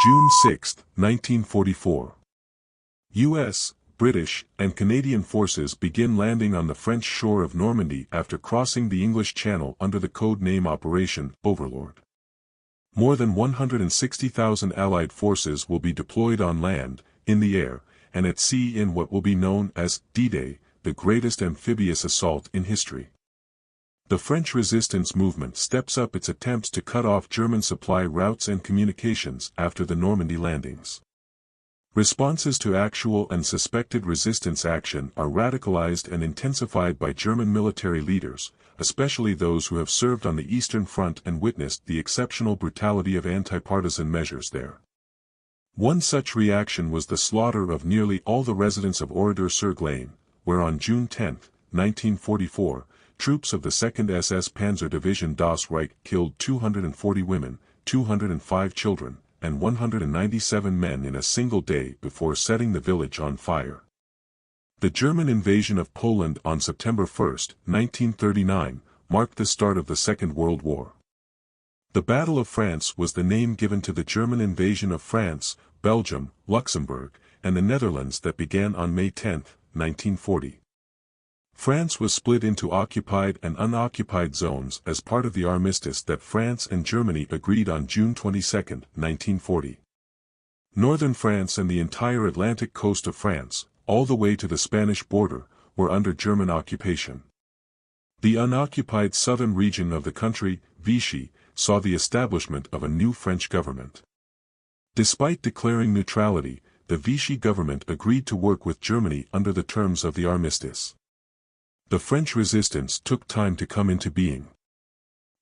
June 6, 1944. U.S., British, and Canadian forces begin landing on the French shore of Normandy after crossing the English Channel under the code name Operation Overlord. More than 160,000 Allied forces will be deployed on land, in the air, and at sea in what will be known as D-Day, the greatest amphibious assault in history. The French resistance movement steps up its attempts to cut off German supply routes and communications after the Normandy landings. Responses to actual and suspected resistance action are radicalized and intensified by German military leaders, especially those who have served on the Eastern Front and witnessed the exceptional brutality of anti-partisan measures there. One such reaction was the slaughter of nearly all the residents of Oradour-sur-Glane, where on June 10, 1944, troops of the 2nd SS Panzer Division Das Reich killed 240 women, 205 children, and 197 men in a single day before setting the village on fire. The German invasion of Poland on September 1, 1939, marked the start of the Second World War. The Battle of France was the name given to the German invasion of France, Belgium, Luxembourg, and the Netherlands that began on May 10, 1940. France was split into occupied and unoccupied zones as part of the armistice that France and Germany agreed on June 22, 1940. Northern France and the entire Atlantic coast of France, all the way to the Spanish border, were under German occupation. The unoccupied southern region of the country, Vichy, saw the establishment of a new French government. Despite declaring neutrality, the Vichy government agreed to work with Germany under the terms of the armistice. The French resistance took time to come into being.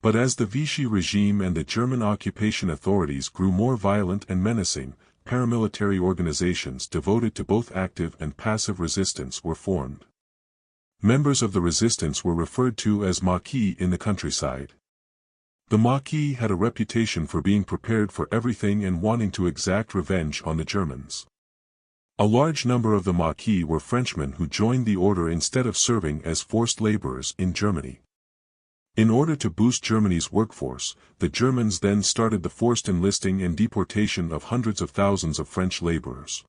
But as the Vichy regime and the German occupation authorities grew more violent and menacing, paramilitary organizations devoted to both active and passive resistance were formed. Members of the resistance were referred to as Maquis in the countryside. The Maquis had a reputation for being prepared for everything and wanting to exact revenge on the Germans. A large number of the Maquis were Frenchmen who joined the order instead of serving as forced laborers in Germany. In order to boost Germany's workforce, the Germans then started the forced enlisting and deportation of hundreds of thousands of French laborers.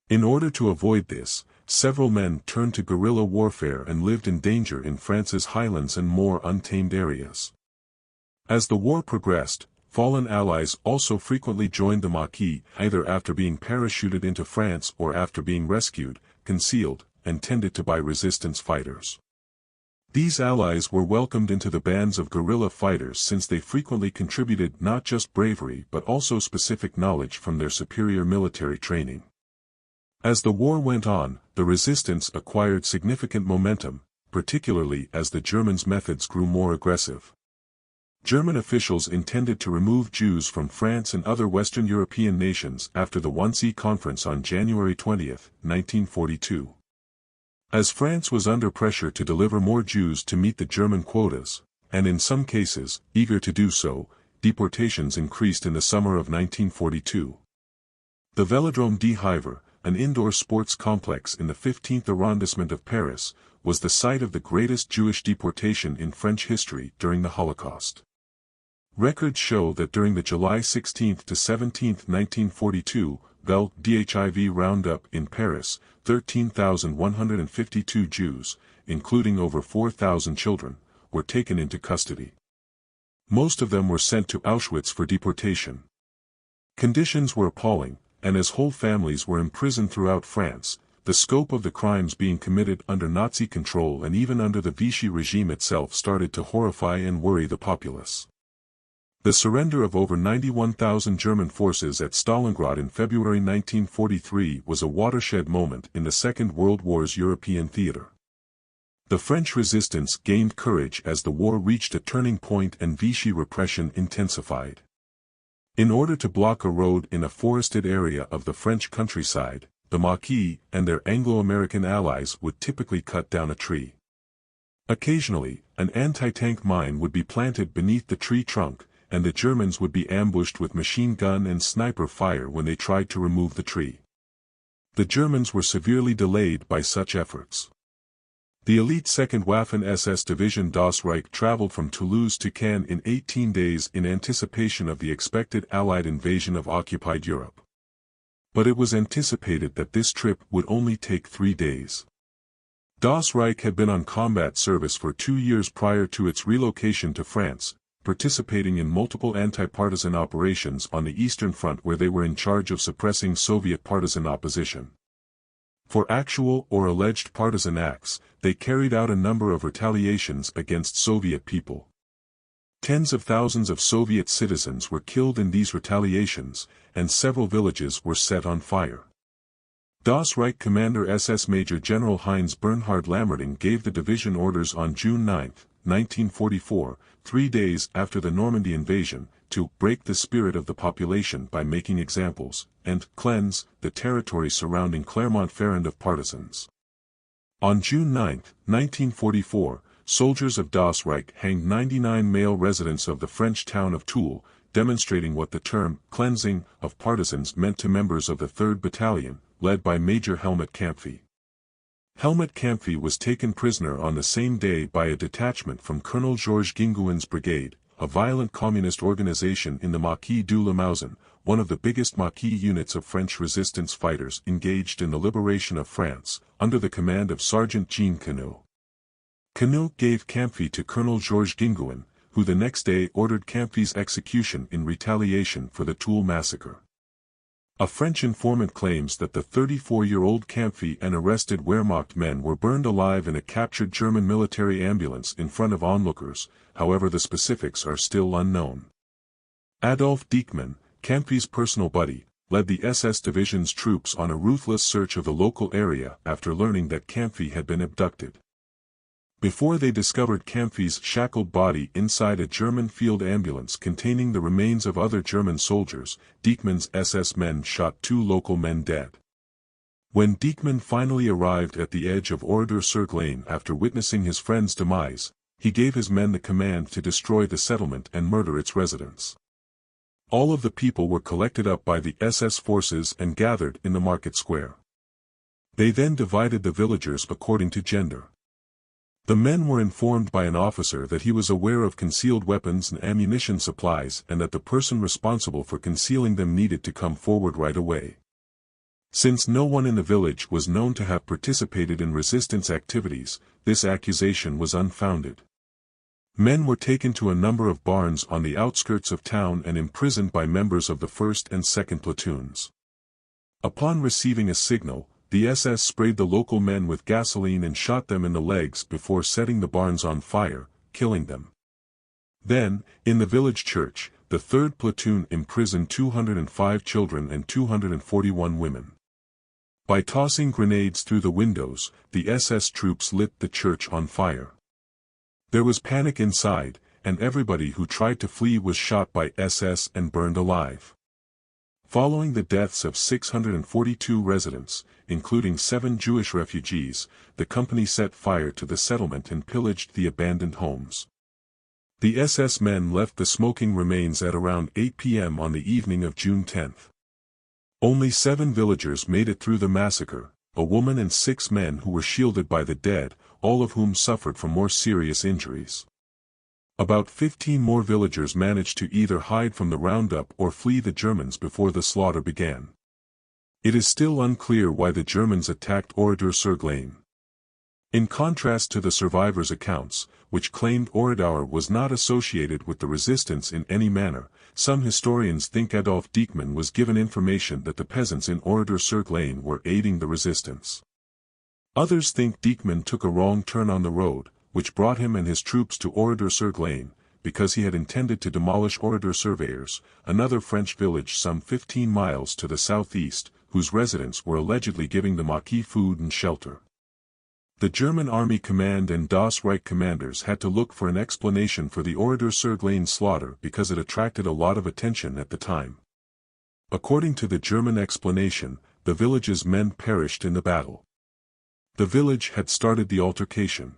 In order to avoid this, several men turned to guerrilla warfare and lived in danger in France's highlands and more untamed areas. As the war progressed, fallen allies also frequently joined the Maquis, either after being parachuted into France or after being rescued, concealed, and tended to by resistance fighters. These allies were welcomed into the bands of guerrilla fighters since they frequently contributed not just bravery but also specific knowledge from their superior military training. As the war went on, the resistance acquired significant momentum, particularly as the Germans' methods grew more aggressive. German officials intended to remove Jews from France and other Western European nations after the Wannsee Conference on January 20, 1942. As France was under pressure to deliver more Jews to meet the German quotas, and in some cases, eager to do so, deportations increased in the summer of 1942. The Vélodrome des Havres, an indoor sports complex in the 15th arrondissement of Paris, was the site of the greatest Jewish deportation in French history during the Holocaust. Records show that during the July 16 to 17, 1942, d'Hiv roundup in Paris, 13,152 Jews, including over 4,000 children, were taken into custody. Most of them were sent to Auschwitz for deportation. Conditions were appalling, and as whole families were imprisoned throughout France, the scope of the crimes being committed under Nazi control and even under the Vichy regime itself started to horrify and worry the populace. The surrender of over 91,000 German forces at Stalingrad in February 1943 was a watershed moment in the Second World War's European theater. The French resistance gained courage as the war reached a turning point and Vichy repression intensified. In order to block a road in a forested area of the French countryside, the Maquis and their Anglo-American allies would typically cut down a tree. Occasionally, an anti-tank mine would be planted beneath the tree trunk, and the Germans would be ambushed with machine gun and sniper fire when they tried to remove the tree. The Germans were severely delayed by such efforts. The elite 2nd Waffen-SS Division Das Reich traveled from Toulouse to Caen in 18 days in anticipation of the expected Allied invasion of occupied Europe. But it was anticipated that this trip would only take 3 days. Das Reich had been on combat service for 2 years prior to its relocation to France, participating in multiple anti-partisan operations on the Eastern Front where they were in charge of suppressing Soviet partisan opposition. For actual or alleged partisan acts, they carried out a number of retaliations against Soviet people. Tens of thousands of Soviet citizens were killed in these retaliations, and several villages were set on fire. Das Reich Commander SS Major General Heinz Bernhard Lammerding gave the division orders on June 9, 1944, 3 days after the Normandy invasion, to break the spirit of the population by making examples, and cleanse the territory surrounding Clermont-Ferrand of partisans. On June 9, 1944, soldiers of Das Reich hanged 99 male residents of the French town of Toul, demonstrating what the term cleansing of partisans meant to members of the 3rd Battalion, led by Major Helmut Kampfe. Helmut Kampfe was taken prisoner on the same day by a detachment from Colonel Georges Guingouin's brigade, a violent communist organization in the Maquis du Limousin, one of the biggest Maquis units of French resistance fighters engaged in the liberation of France, under the command of Sergeant Jean Quenu. Quenu gave Kampfe to Colonel Georges Guingouin, who the next day ordered Kampfe's execution in retaliation for the Toul massacre. A French informant claims that the 34-year-old Kampfe and arrested Wehrmacht men were burned alive in a captured German military ambulance in front of onlookers, however the specifics are still unknown. Adolf Diekmann, Kampfe's personal buddy, led the SS division's troops on a ruthless search of the local area after learning that Kampfe had been abducted. Before they discovered Kampfe's shackled body inside a German field ambulance containing the remains of other German soldiers, Diekmann's SS men shot 2 local men dead. When Diekmann finally arrived at the edge of Oradour-sur-Glane after witnessing his friend's demise, he gave his men the command to destroy the settlement and murder its residents. All of the people were collected up by the SS forces and gathered in the market square. They then divided the villagers according to gender. The men were informed by an officer that he was aware of concealed weapons and ammunition supplies and that the person responsible for concealing them needed to come forward right away. Since no one in the village was known to have participated in resistance activities, this accusation was unfounded. Men were taken to a number of barns on the outskirts of town and imprisoned by members of the 1st and 2nd platoons. Upon receiving a signal, the SS sprayed the local men with gasoline and shot them in the legs before setting the barns on fire, killing them. Then, in the village church, the 3rd platoon imprisoned 205 children and 241 women. By tossing grenades through the windows, the SS troops lit the church on fire. There was panic inside, and everybody who tried to flee was shot by SS and burned alive. Following the deaths of 642 residents, including 7 Jewish refugees, the company set fire to the settlement and pillaged the abandoned homes. The SS men left the smoking remains at around 8 p.m. on the evening of June 10. Only 7 villagers made it through the massacre, a woman and 6 men who were shielded by the dead, all of whom suffered from more serious injuries. About 15 more villagers managed to either hide from the roundup or flee the Germans before the slaughter began. It is still unclear why the Germans attacked Oradour-sur-Glane. In contrast to the survivors' accounts, which claimed Oradour was not associated with the resistance in any manner, some historians think Adolf Diekmann was given information that the peasants in Oradour-sur-Glane were aiding the resistance. Others think Diekmann took a wrong turn on the road, which brought him and his troops to Oradour-sur-Glane, because he had intended to demolish Oradour-sur-Vayres, another French village some 15 miles to the southeast, whose residents were allegedly giving the Maquis food and shelter. The German Army Command and Das Reich commanders had to look for an explanation for the Oradour-sur-Glane slaughter because it attracted a lot of attention at the time. According to the German explanation, the village's men perished in the battle. The village had started the altercation.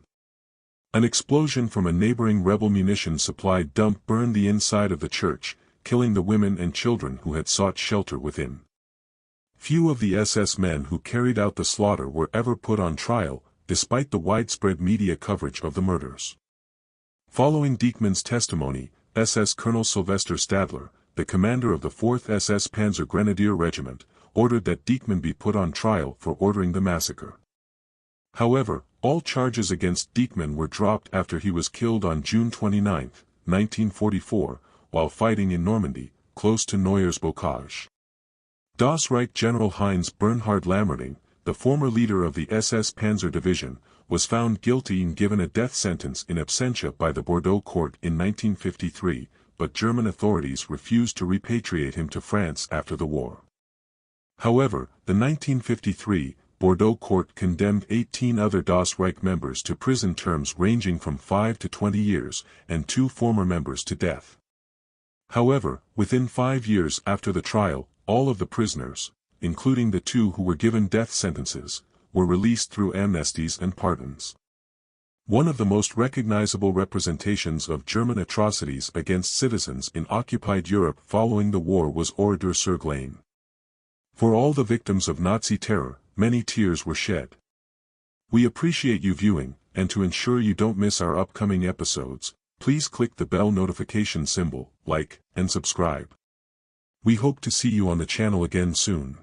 An explosion from a neighboring rebel munition supply dump burned the inside of the church, killing the women and children who had sought shelter within. Few of the SS men who carried out the slaughter were ever put on trial, despite the widespread media coverage of the murders. Following Dieckmann's testimony, SS Colonel Sylvester Stadler, the commander of the 4th SS Panzer Grenadier Regiment, ordered that Dieckmann be put on trial for ordering the massacre. However, all charges against Dieckmann were dropped after he was killed on June 29, 1944, while fighting in Normandy, close to Noyers-Bocage. Das Reich General Heinz Bernhard Lammerding, the former leader of the SS Panzer Division, was found guilty and given a death sentence in absentia by the Bordeaux court in 1953, but German authorities refused to repatriate him to France after the war. However, the 1953 Bordeaux court condemned 18 other Das Reich members to prison terms ranging from 5 to 20 years, and 2 former members to death. However, within 5 years after the trial, all of the prisoners, including the 2 who were given death sentences, were released through amnesties and pardons. One of the most recognizable representations of German atrocities against citizens in occupied Europe following the war was Oradour-sur-Glane. For all the victims of Nazi terror, many tears were shed. We appreciate you viewing, and to ensure you don't miss our upcoming episodes, please click the bell notification symbol, like, and subscribe. We hope to see you on the channel again soon.